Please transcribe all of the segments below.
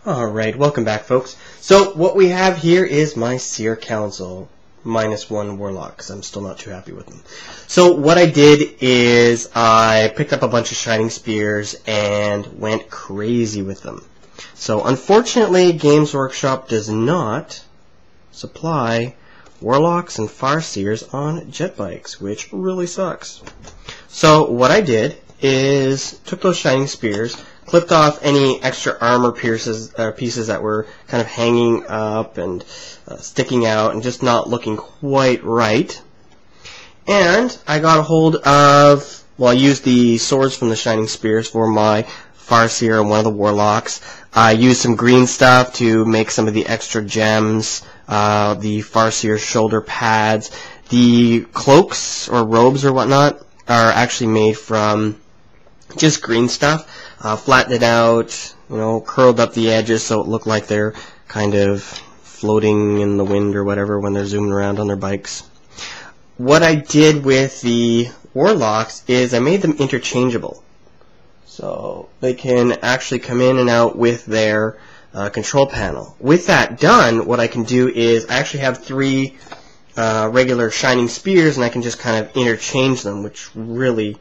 Alright, welcome back, folks. So, what we have here is my Seer Council. -1 Warlock, because I'm still not too happy with them. So, what I did is I picked up a bunch of Shining Spears and went crazy with them. So, unfortunately, Games Workshop does not supply Warlocks and Farseers on jet bikes, which really sucks. So, what I did is took those Shining Spears, clipped off any extra armor pieces that were kind of hanging up and sticking out and just not looking quite right. And I got a hold of, well, I used the swords from the Shining Spears for my Farseer and one of the Warlocks. I used some green stuff to make some of the extra gems, the Farseer shoulder pads. The cloaks or robes or whatnot are actually made from just green stuff. Flattened it out, curled up the edges so it looked like they're kind of floating in the wind or whatever when they're zooming around on their bikes. What I did with the Warlocks is I made them interchangeable. So they can actually come in and out with their control panel. With that done, what I can do is I actually have 3 regular Shining Spears, and I can just kind of interchange them, which really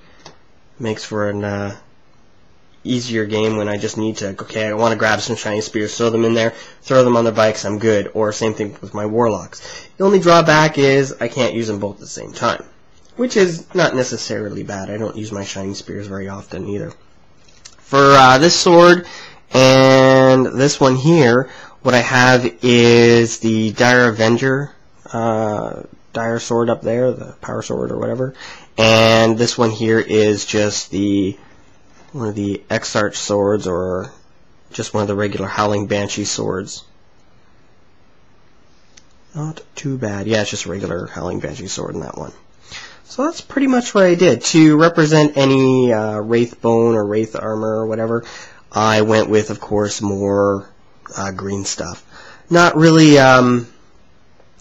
makes for an easier game when I just need to, okay, I want to grab some Shining Spears, throw them in there, throw them on their bikes, I'm good. Or same thing with my Warlocks. The only drawback is I can't use them both at the same time, which is not necessarily bad. I don't use my Shining Spears very often either. For this sword and this one here, what I have is the Dire Avenger Dire sword up there, the power sword or whatever, and this one here is just one of the X-Arch swords, or just one of the regular Howling Banshee swords. Not too bad. Yeah, it's just a regular Howling Banshee sword in that one. So that's pretty much what I did. To represent any Wraith Bone or Wraith Armor or whatever, I went with, of course, more green stuff. Not really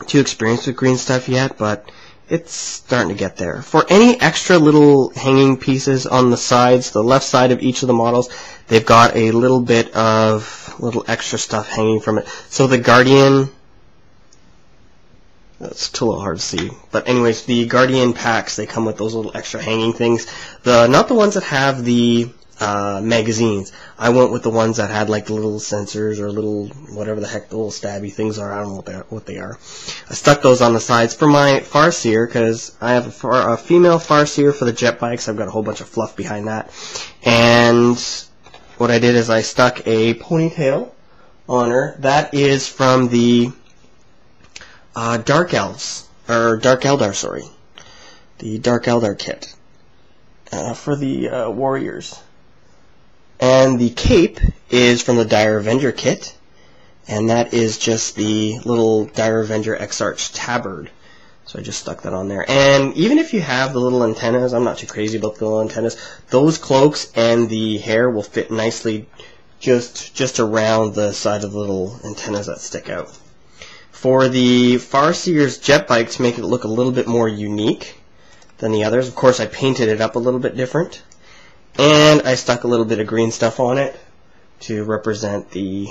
too experienced with green stuff yet, but it's starting to get there. For any extra little hanging pieces on the sides, the left side of each of the models, they've got a little bit of little extra stuff hanging from it. So the Guardian, that's a little hard to see, but anyways, the Guardian packs, they come with those little extra hanging things. Not the ones that have the magazines. I went with the ones that had like the little sensors or little whatever the heck the little stabby things are. I don't know what they are. I stuck those on the sides for my Farseer because I have a female Farseer for the jet bikes. I've got a whole bunch of fluff behind that. And what I did is I stuck a ponytail on her. That is from the Dark Elves, or Dark Eldar, sorry. The Dark Eldar kit for the warriors. And the cape is from the Dire Avenger kit, and that is just the little Dire Avenger X-Arch tabard. So I just stuck that on there. And even if you have the little antennas, I'm not too crazy about the little antennas, those cloaks and the hair will fit nicely just around the side of the little antennas that stick out. For the Farseer's jet bike, to make it look a little bit more unique than the others, of course I painted it up a little bit different. And I stuck a little bit of green stuff on it to represent the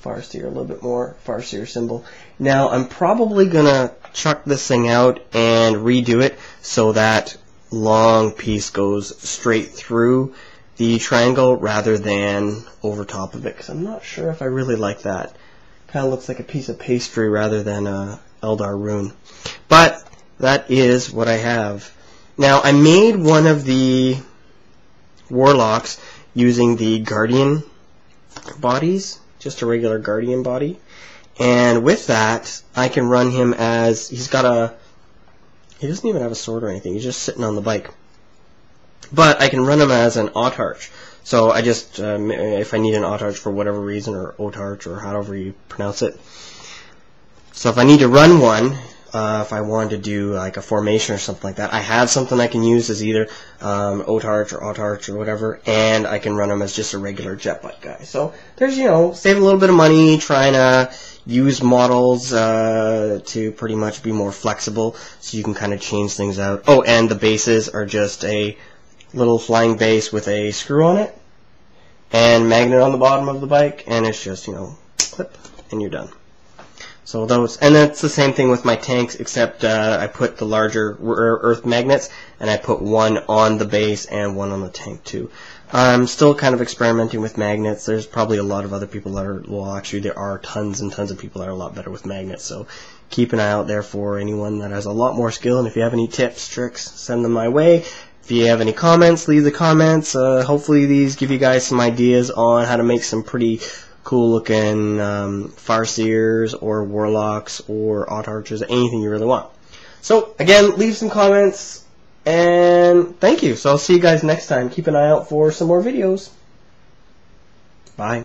Farseer a little bit more, Farseer symbol. Now I'm probably going to chuck this thing out and redo it so that long piece goes straight through the triangle rather than over top of it, because I'm not sure if I really like that. Kind of looks like a piece of pastry rather than a Eldar rune. But that is what I have. Now I made one of the Warlocks using the Guardian bodies, just a regular Guardian body, and with that I can run him as, he doesn't even have a sword or anything, he's just sitting on the bike, but I can run him as an Autarch. So I just, if I need an Autarch for whatever reason, or Otarch, or however you pronounce it, so if I need to run one, if I wanted to do like a formation or something like that, I have something I can use as either Otarch or Autarch or whatever, and I can run them as just a regular jet bike guy. So there's, save a little bit of money trying to use models to pretty much be more flexible, so you can kind of change things out. Oh, and the bases are just a little flying base with a screw on it, and magnet on the bottom of the bike, and it's just, you know, clip, and you're done. So those, and it's the same thing with my tanks, except I put the larger earth magnets, and I put one on the base and one on the tank too. I'm still kind of experimenting with magnets. There's probably a lot of other people that are, well, actually there are tons and tons of people that are a lot better with magnets, so keep an eye out there for anyone that has a lot more skill, and if you have any tips, tricks, send them my way. If you have any comments, leave the comments. Hopefully these give you guys some ideas on how to make some pretty cool looking Farseers or Warlocks or Odd Archers, anything you really want. So again, leave some comments, and thank you. So I'll see you guys next time. Keep an eye out for some more videos. Bye.